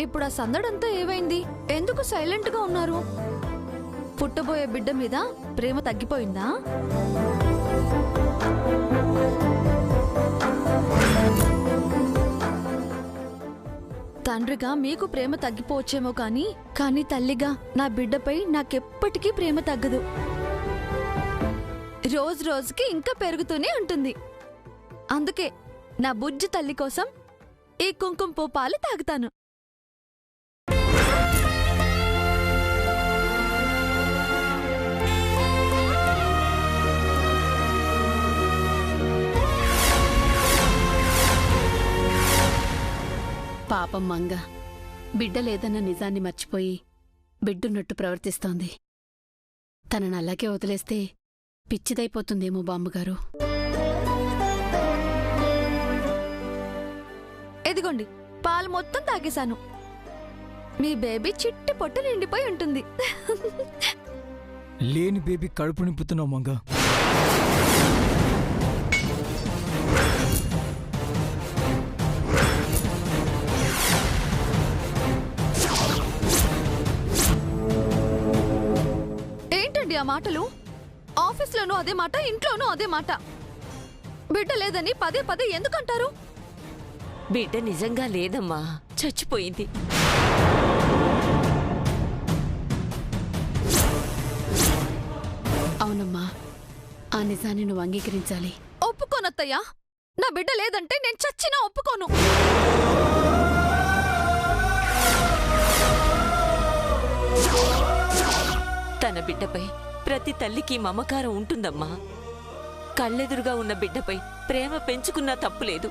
ఇప్పుడు ఆ సందడంతా ఏమైంది? ఎందుకు సైలెంట్ గా ఉన్నారు? పుట్టబోయే బిడ్డ మీద ప్రేమ తగ్గిపోయిందా? తండ్రిగా మీకు ప్రేమ తగ్గిపోవచ్చేమో కానీ తల్లిగా నా బిడ్డపై నాకెప్పటికీ ప్రేమ తగ్గదు. రోజు రోజుకి ఇంకా పెరుగుతూనే ఉంటుంది. అందుకే నా బుజ్జి తల్లి కోసం ఈ కుంకుమ పువ్వు పాలు తాగుతాను. పాపం మంగ బిడ్డ లేదన్న నిజాన్ని మర్చిపోయి బిడ్డున్నట్టు ప్రవర్తిస్తోంది. తనను అలాగే వదిలేస్తే పిచ్చిదైపోతుందేమో బామ్మగారు. ఎదిగోండి, పాలు మొత్తం తాగేశాను. మీ బేబీ చిట్టి పొట్టు నిండిపోయి ఉంటుంది. లేని బేబీ కడుపు నింపుతున్నావు మంగ. ఏంటండి ఆ మాటలు? ఆఫీస్లోనూ అదే మాట, ఇంట్లోనూ అదే మాట. బిడ్డ లేదని పదే పదే ఎందుకంటారు? బిడ్డ నిజంగా లేదమ్మా, చచ్చిపోయింది. అవునమ్మా, ఆ నిజాన్ని నువ్వు అంగీకరించాలి. ఒప్పుకోనత్తయ్యా. నా బిడ్డ లేదంటే నేను చచ్చినా ఒప్పుకోను. తన బిడ్డపై ప్రతి తల్లికి మమకారం ఉంటుందమ్మా. కళ్ళెదురుగా ఉన్న బిడ్డపై ప్రేమ పెంచుకున్నా తప్పులేదు.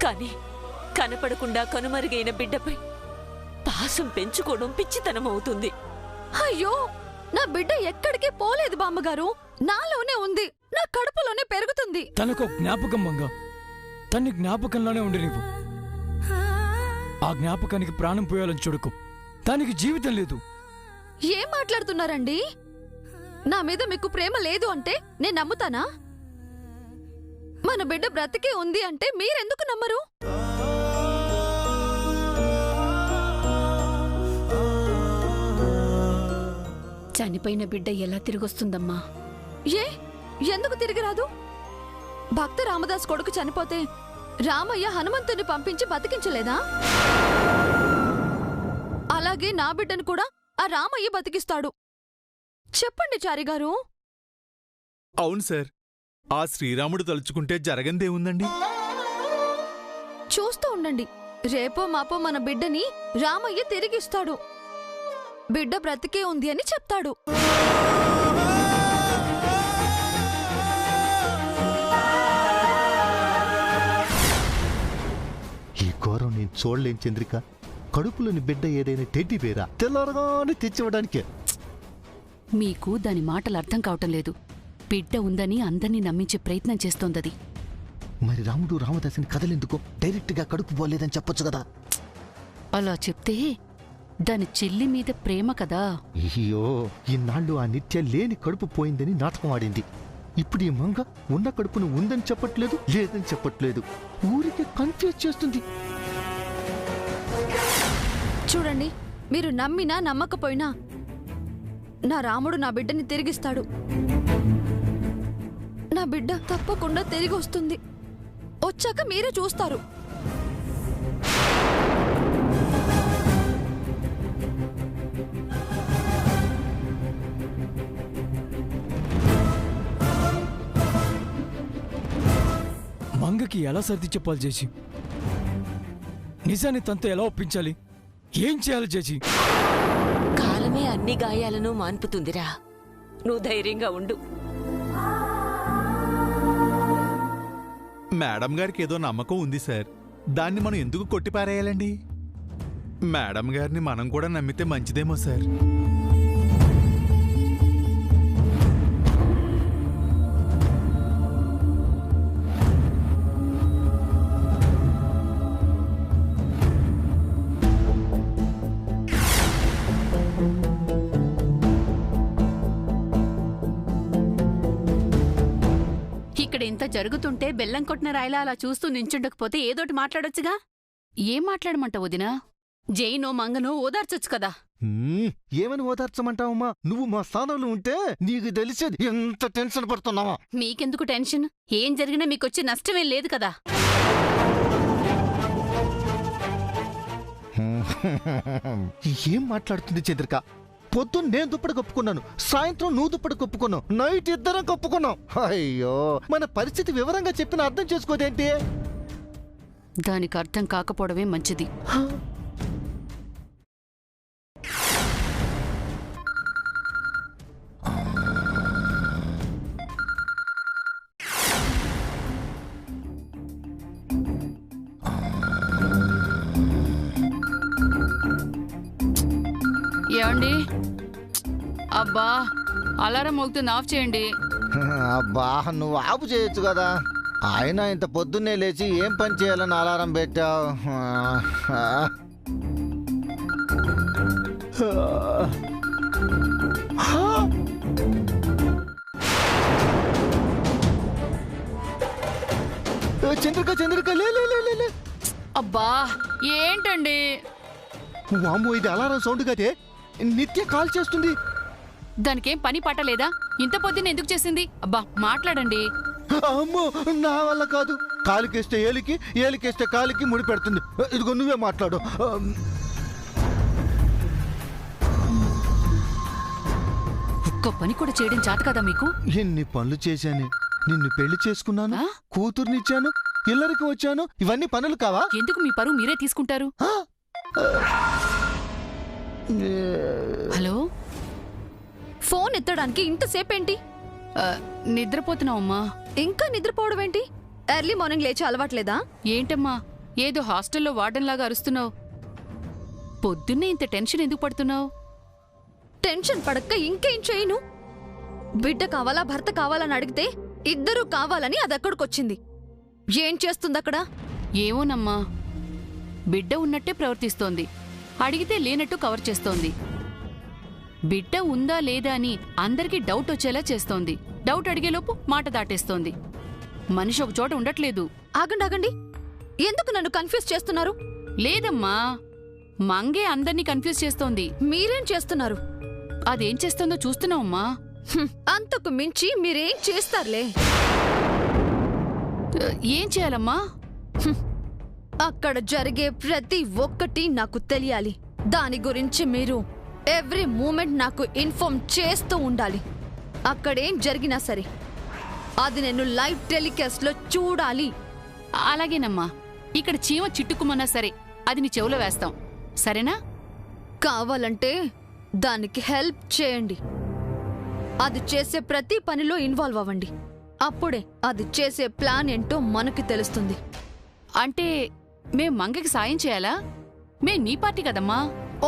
కాని కనపడకుండా కనుమరుగైన బిడ్డపై పాసం పెంచుకోవడం పిచ్చితనమవుతుంది. అయ్యో, నా బిడ్డ ఎక్కడికి పోలేదు బామ్మగారు. నాలోనే ఉంది, నా కడుపులోనే పెరుగుతుంది. తనకు జ్ఞాపకం మంగ. తన్ని జ్ఞాపకంలోనే ఉండి నీవు. ఆ జ్ఞాపకానికి ప్రాణం పోయాలని చూడకు. దానికి జీవితం లేదు. ఏం మాట్లాడుతున్నారండి? నా మీద మీకు ప్రేమ లేదు అంటే నేను నమ్ముతానా? మన బిడ్డ బ్రతికే ఉంది అంటే మీరెందుకు నమ్మరు? చనిపోయిన బిడ్డ ఎలా తిరిగొస్తుందమ్మా? ఎందుకు తిరిగి రాదు? భక్త రామదాస్ కొడుకు చనిపోతే రామయ్య హనుమంతుని పంపించి బతికించలేదా? అలాగే నా బిడ్డను కూడా ఆ రామయ్య బతికిస్తాడు. చెప్పండి చారిగారు. అవును సార్, ఆ శ్రీరాముడు తలుచుకుంటే జరగందేముందండి. చూస్తూ ఉండండి, రేపో మాపో మన బిడ్డని రామయ్య తిరిగిస్తాడు. బిడ్డ బ్రతికే ఉంది అని చెప్తాడు. ఈ ఘోరం నేను చూడలేం చంద్రిక. కడుపులోని బిడ్డ ఏదైనా టెడ్డి బేరా తెల్లరగానే తెచ్చివ్వడానికే. మీకు దాని మాటలు అర్థం కావటం లేదు. బిడ్డ ఉందని అందర్నీ నమ్మించే ప్రయత్నం చేస్తోందది. మరి రాముడు రామదాసుని కదలెందుకో డైరెక్ట్గా కడుపు పోలేదని చెప్పొచ్చు కదా. అలా చెప్తే దాని చెల్లి మీద ప్రేమ కదా. అయ్యో, ఈనాళ్ళు ఆ నిత్య లేని కడుపు పోయిందని నాటకం ఆడింది. ఇప్పుడు ఈ మంగ ఉన్న కడుపును ఉందని చెప్పట్లేదు, లేదని చెప్పట్లేదు. ఊరికే కన్ఫ్యూజ్ చేస్తుంది. చూడండి, మీరు నమ్మినా నమ్మకపోయినా నా రాముడు నా బిడ్డని తిరిగిస్తాడు. నా బిడ్డ తప్పకుండా తిరిగి వస్తుంది. వచ్చాక మీరే చూస్తారు. మంగకి ఎలా సర్ది చెప్పాలి చేసి? నిజాన్ని తనతో ఎలా ఒప్పించాలి? ఏం చేయాలి చేసి? కాలమే అన్ని గాయాలను మాన్పుతుందిరా. నువ్వు ధైర్యంగా ఉండు. మేడం గారికి ఏదో నమ్మకం ఉంది సార్. దాన్ని మనం ఎందుకు కొట్టిపారేయాలండి? మేడం గారిని మనం కూడా నమ్మితే మంచిదేమో సార్. ఇక్కడ ఇంత జరుగుతుంటే బెల్లం కొట్టిన రాయిలా అలా చూస్తూ నించుండకపోతే ఏదోటి మాట్లాడొచ్చుగా. ఏం మాట్లాడమంటావు వదినా? జైనో మంగనో ఓదార్చొచ్చు కదా. ఏమని ఓదార్చమంటావమ్మా? నువ్వు మా స్థానంలో ఉంటే నీకు తెలిసేది ఎంత టెన్షన్ పడుతున్నావా? మీకెందుకు టెన్షన్? ఏం జరిగినా మీకొచ్చే నష్టమేం లేదు కదా. ఏం మాట్లాడుతుంది చంద్రిక? పొద్దున్న నేను దుప్పటి కప్పుకున్నాను, సాయంత్రం నువ్వు దుప్పటి కప్పుకున్నావు, నైట్ ఇద్దరం కప్పుకున్నాం. అయ్యో, మన పరిస్థితి వివరంగా చెప్పిన అర్థం చేసుకోదేంటి? దానికి అర్థం కాకపోవడమే మంచిది. ఏమండి? అబ్బా, అలారం మోగుతుంది, ఆఫ్ చేయండి. అబ్బా, నువ్వు ఆపు చేయొచ్చు కదా. ఆయన ఇంత పొద్దున్నే లేచి ఏం పని చేయాలని అలారం పెట్టావు? చంద్రిక, చంద్రిక, లే లే లే లే లే. అబ్బా, ఏంటండి? వామ్మో, ఇది అలారం సౌండ్ కదే. నిత్య కాల్ చేస్తుంది. దానికేం పని పాట లేదా? ఇంత పొద్దున్న ఎందుకు చేసింది? అబ్బా, మాట్లాడండి. అమ్మో, నా వల్ల కాదు. కాలికేస్తే ఏలికి, ఏలికేస్తే కాలికి ముడి పెడుతుంది. ఇదిగో నువ్వే మాట్లాడు. ఒక్క పని కూడా చేయడం చేత కదా మీకు? ఎన్ని పనులు చేశాను. నిన్ను పెళ్లి చేసుకున్నాను, ఆ? కూతుర్నిచ్చాను, ఇల్లరికి వచ్చాను. ఇవన్నీ పనులు కావా? ఎందుకు మీ పరువు మీరే తీసుకుంటారు? హలో, ఫోన్ ఎత్తడానికి ఇంతసేపేంటి? నిద్రపోతున్నావమ్మా. ఇంకా నిద్రపోవడం ఏంటి? ఎర్లీ మార్నింగ్ లేచి అలవాట్లేదా? ఏంటమ్మా, ఏదో హాస్టల్లో వార్డెన్లాగా అరుస్తున్నావు? పొద్దున్నే ఇంత టెన్షన్ ఎందుకు పడుతున్నావు? టెన్షన్ పడక్క ఇంకేం చేయను. బిడ్డ కావాలా భర్త కావాలని అడిగితే ఇద్దరూ కావాలని అది అక్కడికొచ్చింది. ఏం చేస్తుందక్కడ? ఏమోనమ్మా, బిడ్డ ఉన్నట్టే ప్రవర్తిస్తోంది, అడిగితే లేనట్టు కవర్ చేస్తోంది. బిడ్డ ఉందా లేదా అని అందరికీ డౌట్ వచ్చేలా చేస్తోంది. డౌట్ అడిగేలోపు మాట దాటేస్తోంది. మనిషి ఒక చోట ఉండట్లేదు. ఆగండి ఆగండి, ఎందుకు నన్ను కన్ఫ్యూజ్ చేస్తున్నారు? లేదమ్మా, మంగే అందర్నీ కన్ఫ్యూజ్ చేస్తోంది. మీరేం చేస్తున్నారు? అదేం చేస్తోందో చూస్తున్నావమ్మా. అంతకు మించి మీరేం చేస్తారులే. ఏం చేయాలమ్మా? అక్కడ జరిగే ప్రతి ఒక్కటి నాకు తెలియాలి. దాని గురించి మీరు ఎవ్రీ మూమెంట్ నాకు ఇన్ఫార్మ్ చేస్తూ ఉండాలి. అక్కడేం జరిగినా సరే అది నేను లైవ్ టెలికాస్ట్ లో చూడాలి. అలాగేనమ్మా, ఇక్కడ చీమ చిట్టుకుమన్నా సరే అది నీ చెవులో వేస్తాం, సరేనా? కావాలంటే దానికి హెల్ప్ చేయండి. అది చేసే ప్రతి పనిలో ఇన్వాల్వ్ అవ్వండి. అప్పుడే అది చేసే ప్లాన్ ఏంటో మనకి తెలుస్తుంది. అంటే మేం మంగకి సాయం చేయాలా? మేం నీ పార్టీ కదమ్మా.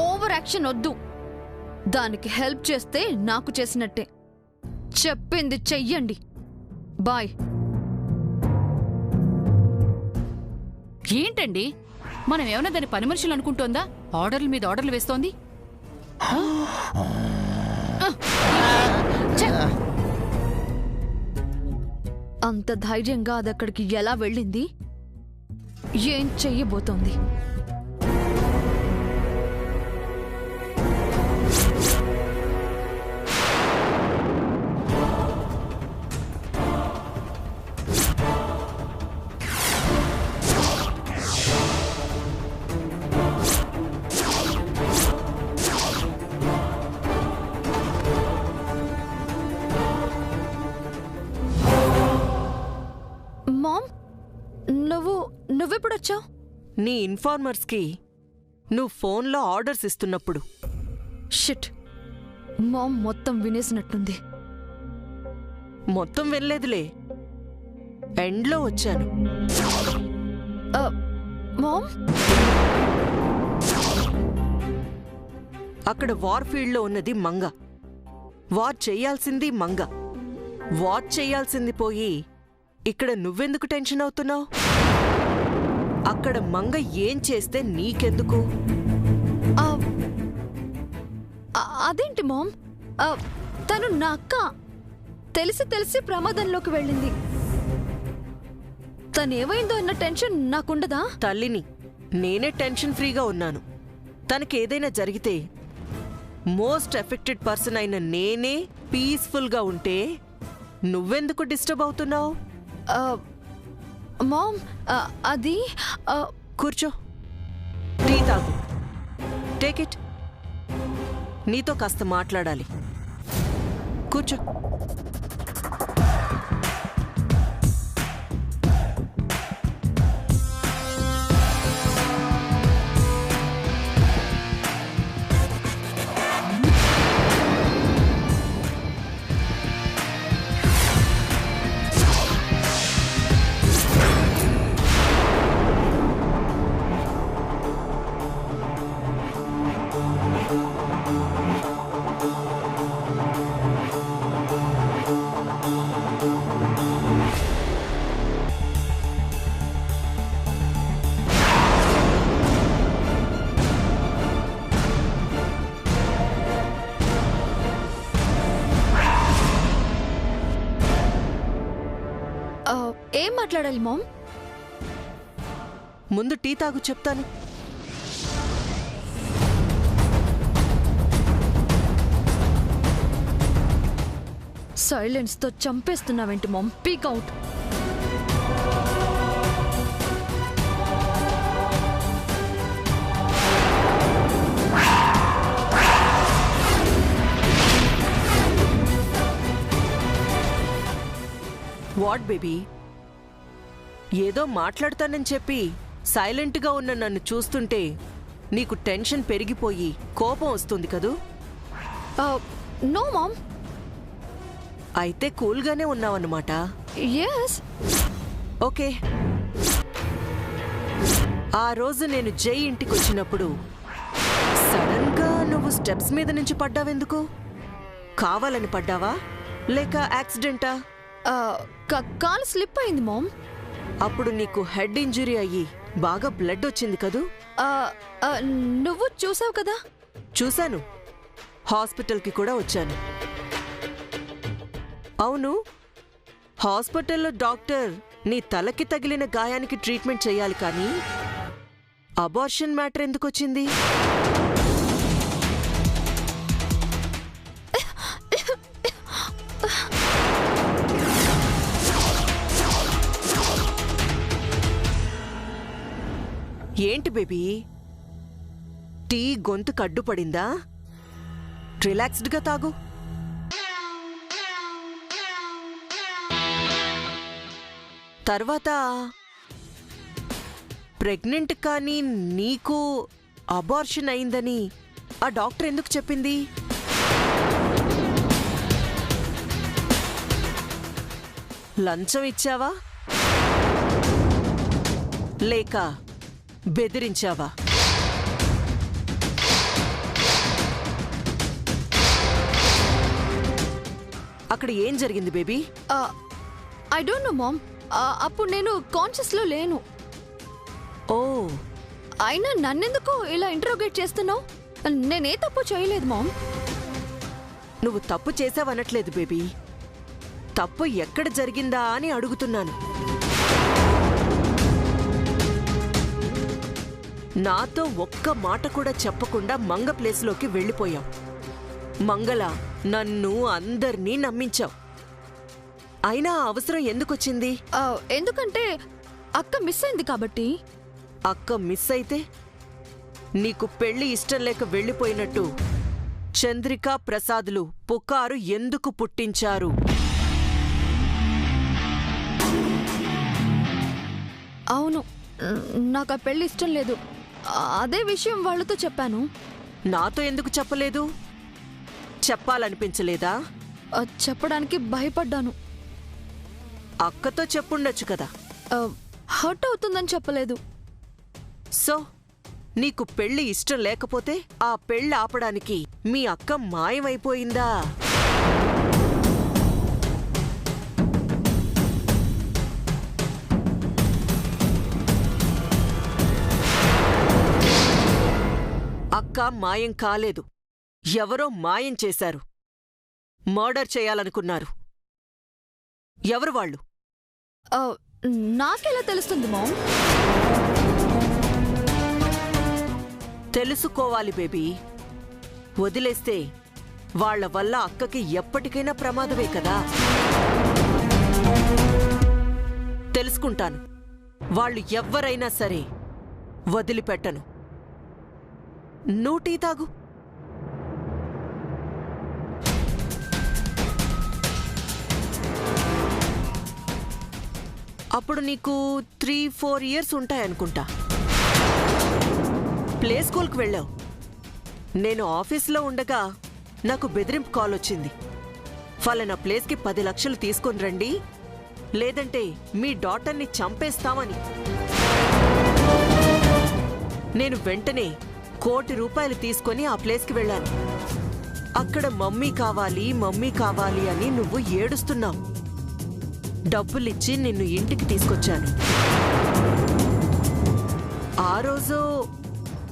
ఓవర్ యాక్షన్ వద్దు. దానికి హెల్ప్ చేస్తే నాకు చేసినట్టే. చెప్పింది చెయ్యండి. బాయ్. ఏంటండి, మనం ఏమన్నా దాని పని మనుషులు అనుకుంటోందా? ఆర్డర్ల మీద ఆర్డర్లు వేస్తోంది. అంత ధైర్యంగా అదక్కడికి ఎలా వెళ్ళింది? ఏం చెయ్యబోతోంది? మామ్, నువ్వెప్పుడొచ్చావు? నీ ఇన్ఫార్మర్స్కి నువ్వు ఫోన్లో ఆర్డర్స్ ఇస్తున్నప్పుడు. షిట్, మామ్ మొత్తం వినేసినట్టుంది. మొత్తం వెళ్ళలేదులే, ఎండ్లో వచ్చాను. మామ్, అక్కడ వార్ ఫీల్డ్లో ఉన్నది మంగ. వార్ చెయ్యాల్సింది మంగ. వాచ్ చెయ్యాల్సింది పోయి ఇక్కడ నువ్వెందుకు టెన్షన్ అవుతున్నావు? అక్కడ మంగ ఏం చేస్తే నీకెందుకు? అదేంటి మామ్, తను నా అక్క. తెలిసి ప్రమాదంలోకి వెళ్ళింది. తనేమైందో అన్న టెన్షన్ నాకుండదా? తల్లిని నేనే టెన్షన్ ఫ్రీగా ఉన్నాను. తనకి ఏదైనా జరిగితే మోస్ట్ ఎఫెక్టెడ్ పర్సన్ అయిన నేనే పీస్ఫుల్గా ఉంటే నువ్వెందుకు డిస్టర్బ్ అవుతున్నావు? మామ్, అది కూర్చో, టీ తాగు. Take it. నీతో కాస్త మాట్లాడాలి. కూర్చో. ఏం మాట్లాడాలి మామ్? ముందు టీ తాగు, చెప్తాను. సైలెన్స్ తో చంపేస్తున్నావేంటి mom? Peak out. What baby? ఏదో మాట్లాడతానని చెప్పి సైలెంట్గా ఉన్న నన్ను చూస్తుంటే నీకు టెన్షన్ పెరిగిపోయి కోపం వస్తుంది కదూ? No mom. అయితే కూల్గానే ఉన్నావన్నమాట. ఎస్. ఓకే. ఆ రోజు నేను జై ఇంటికి వచ్చినప్పుడు సడన్ గా నువ్వు స్టెప్స్ మీద నుంచి పడ్డావెందుకు? కావాలని పడ్డావా లేక యాక్సిడెంటా? కాలు స్లిప్ అయింది మామ్. అప్పుడు నీకు హెడ్ ఇంజురీ అయ్యి బాగా బ్లడ్ వచ్చింది కదూ? నువ్వు చూసావు కదా? చూశాను. హాస్పిటల్కి కూడా వచ్చాను. అవును, హాస్పిటల్లో డాక్టర్ నీ తలకి తగిలిన గాయానికి ట్రీట్మెంట్ చేయాలి కానీ అబార్షన్ మ్యాటర్ ఎందుకు వచ్చింది? ఏంటి బేబీ, టీ గొంతు కడ్డుపడిందా? రిలాక్స్డ్గా తాగు. తర్వాత ప్రెగ్నెంట్ కానీ నీకు అబార్షన్ అయిందని ఆ డాక్టర్ ఎందుకు చెప్పింది? లంచం ఇచ్చావా లేక బెదిరించావా? అక్కడ ఏం జరిగింది baby? I don't know mom. అప్పుడు నేను కాన్షియస్ లో లేను. ఓ, అయినా నన్నెందుకు ఇలా ఇంటరోగేట్ చేస్తున్నావు? నేనే తప్పు చేయలేదు మామ్. నువ్వు తప్పు చేసావనట్లేదు బేబీ, తప్పు ఎక్కడ జరిగిందా అని అడుగుతున్నాను. నాతో ఒక్క మాట కూడా చెప్పకుండా మంగ ప్లేస్లోకి వెళ్ళిపోయావు. మంగళ, నన్ను అందర్నీ నమ్మించావు. అయినా అవసరం ఎందుకొచ్చింది? ఎందుకంటే అక్క మిస్ అయింది కాబట్టి. అక్క మిస్ అయితే నీకు పెళ్లి ఇష్టం లేక వెళ్ళిపోయినట్టు చంద్రికా ప్రసాద్లు పుకారు ఎందుకు పుట్టించారు? అవును, నాకు ఆ పెళ్లి ఇష్టం లేదు. అదే విషయం వాళ్ళతో చెప్పాను. నాతో ఎందుకు చెప్పలేదు? చెప్పాలనిపించలేదా? చెప్పడానికి భయపడ్డాను. అక్కతో చెప్పుండొచ్చు కదా. హర్ట్ అవుతుందని చెప్పలేదు. సో నీకు పెళ్లి ఇష్టం లేకపోతే ఆ పెళ్లి ఆపడానికి మీ అక్క మాయమైపోయిందా? అక్క మాయం కాలేదు, ఎవరో మాయం చేశారు. మర్డర్ చేయాలనుకున్నారు. ఎవరు వాళ్ళు? నాకెలా తెలుస్తుంది మామ్? తెలుసుకోవాలి బేబీ. వదిలేస్తే వాళ్ళ వల్ల అక్కకి ఎప్పటికైనా ప్రమాదమే కదా. తెలుసుకుంటాను. వాళ్ళు ఎవ్వరైనా సరే వదిలిపెట్టను. నువ్వు టీ తాగు. అప్పుడు నీకు 3-4 ఇయర్స్ ఉంటాయనుకుంటా. ప్లే స్కూల్కి వెళ్ళావు. నేను ఆఫీస్లో ఉండగా నాకు బెదిరింపు కాల్ వచ్చింది. ఫలానా ప్లేస్కి 10 లక్షలు తీసుకొని రండి, లేదంటే మీ డాటర్ని చంపేస్తామని. నేను వెంటనే ₹1 కోటి తీసుకొని ఆ ప్లేస్కి వెళ్ళాను. అక్కడ మమ్మీ కావాలి అని నువ్వు ఏడుస్తున్నావు. డబ్బులిచ్చి నిన్ను ఇంటికి తీసుకొచ్చాను. ఆ రోజో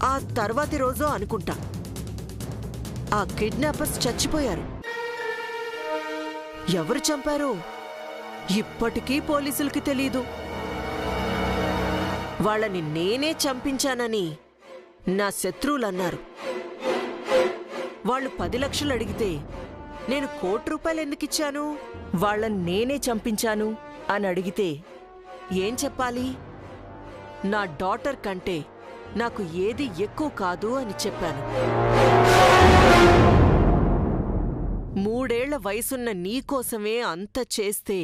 ఆ తర్వాతి రోజో అనుకుంటా ఆ కిడ్నాపర్స్ చచ్చిపోయారు. ఎవరు చంపారో ఇప్పటికీ పోలీసులకి తెలీదు. వాళ్ళని నేనే చంపించానని నా శత్రువులన్నారు. వాళ్ళు 10 లక్షలు అడిగితే నేను ₹1 కోటి ఎందుకిచ్చాను? వాళ్ళని నేనే చంపించాను అని అడిగితే ఏం చెప్పాలి? నా డాటర్ కంటే నాకు ఏది ఎక్కువ కాదు అని చెప్పాను. 3 ఏళ్ల వయసున్న నీకోసమే అంత చేస్తే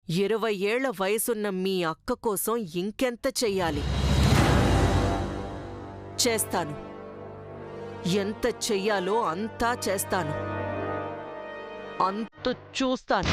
20 ఏళ్ల వయసున్న మీ అక్క కోసం ఇంకెంత చెయ్యాలి? చేస్తాను. ఎంత చెయ్యాలో అంతా చేస్తాను. అంత చూస్తాను.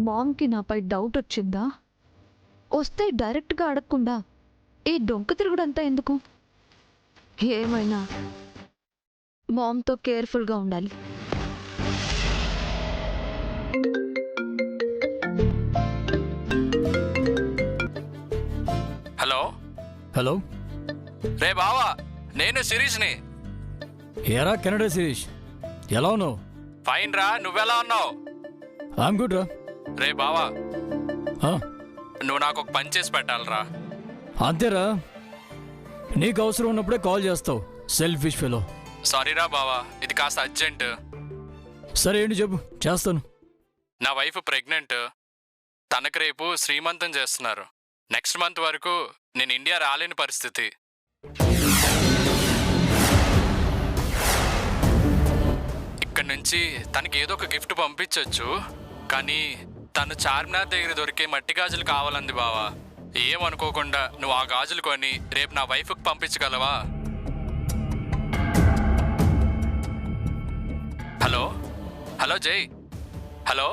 మామ్కి నాపై డౌట్ వచ్చిందా? వస్తే డైరెక్ట్గా అడగకుండా ఈ డొంక తిరుగుడంతా ఎందుకు? ఏమైనా మామ్తో కేర్ఫుల్గా ఉండాలి. హలో హలో, రే బావా, నేను శిరీష్ని. ఏరా కెనడా శిరీష్, ఎలా ఉన్నావు? ఫైన్ రా, నువ్వెలా ఉన్నావు? ఐఎమ్ గుడ్ రా. రే బావా, ఆ, నువ్వు నాకు ఒక పని చేసి పెట్టాలరా. అంతేరా, నీకు అవసరం ఉన్నప్పుడే కాల్ చేస్తావు, సెల్ఫిష్ ఫెలో. సారీ రా బావా, ఇది కాస్త అర్జెంట్. సరే ఏంటి చెప్పు, చేస్తాను. నా వైఫ్ ప్రెగ్నెంట్. తనకు రేపు శ్రీమంతం చేస్తున్నారు. నెక్స్ట్ మంత్ వరకు నేను ఇండియా రాలేని పరిస్థితి. ఇక్కడ నుంచి తనకి ఏదో ఒక గిఫ్ట్ పంపించవచ్చు, కానీ తను చార్మినార్ దగ్గర దొరికే మట్టి గాజులు కావాలంది బావా. ఏమనుకోకుండా నువ్వు ఆ గాజులు కొని రేపు నా వైఫ్కి పంపించగలవా? హలో హలో జై, హలో,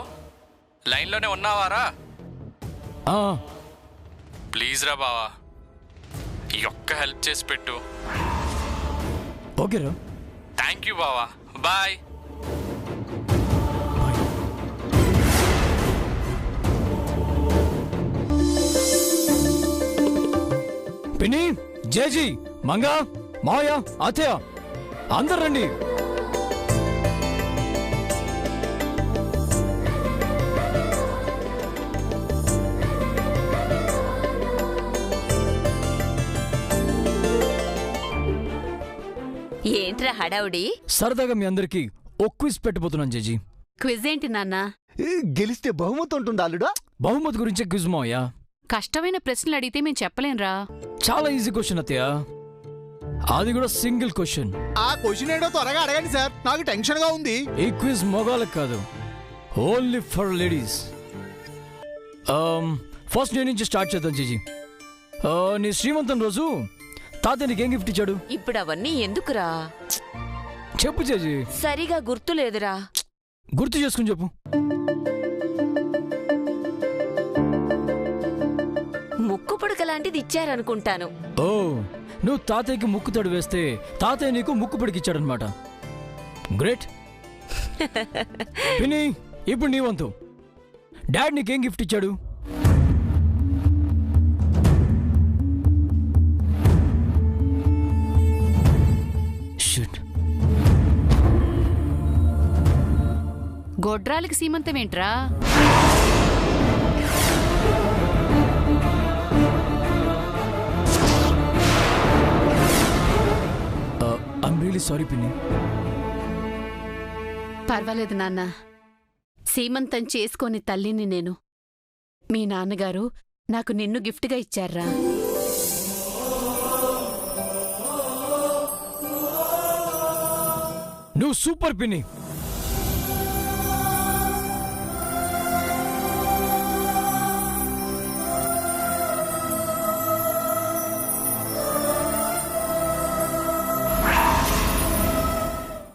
లైన్లోనే ఉన్నావారా? ఆ, ప్లీజ్ రా బావా, ఈ ఒక్క హెల్ప్ చేసి పెట్టు. ఓకేరా. థ్యాంక్ యూ బావా, బాయ్. పిన్ని, జేజీ, మంగా, మావయ్య, అత్తయ్య, అందరు రండి. ఏంట్రా హడావుడి? సరదాగా మీ అందరికి ఓ క్విజ్ పెట్టబోతున్నాను జేజీ. క్విజ్ ఏంటి నాన్నా? గెలిస్తే బహుమతి ఉంటుంది అల్లుడా. బహుమతి గురించే క్విజ్ మావయ్య. కష్టమైన ప్రశ్నలు అడిగితే మేము చెప్పలేంరా. చాలా ఈజీ క్వశ్చన్ అత్తయ్య, అది కూడా సింగిల్ క్వశ్చన్. ఆ క్వశ్చన్ ఏంటో త్వరగా అడగండి సార్, నాకు టెన్షన్ గా ఉంది. ఈ క్విజ్ మొగాలకు కాదు, ఓన్లీ ఫర్ లేడీస్. ఫస్ట్ నేను నుంచి స్టార్ట్ చేద్దాం జేజీ. నీ శ్రీమంతం రోజు తాతయ్య నీకేం గిఫ్ట్ ఇచ్చాడు? ఇప్పుడు అవన్నీ ఎందుకురా? చెప్పు జేజీ. సరిగా గుర్తులేదురా. గుర్తు చేసుకుని చెప్పు. ముక్కు పుడక లాంటిది ఇచ్చారనుకుంటాను. ఓ, నువ్వు తాతయ్యకి ముక్కు తడు వేస్తే తాతయ్య నీకు ముక్కు పిడికిచ్చాడనమాట. గ్రేట్. పిన్ని, ఇప్పుడు నీ వంతు. డాడ్ నీకేం గిఫ్ట్ ఇచ్చాడు? షిట్. గొడ్రాలకి సీమంతం ఏంట్రా? ఐమ్ రియలీ సారీ పిన్ని. పర్వాలేదు నాన్న. సీమంతం చేసుకోని తల్లిని నేను. మీ నాన్నగారు నాకు నిన్ను గిఫ్ట్గా ఇచ్చారా? నువ్వు సూపర్ పిన్ని.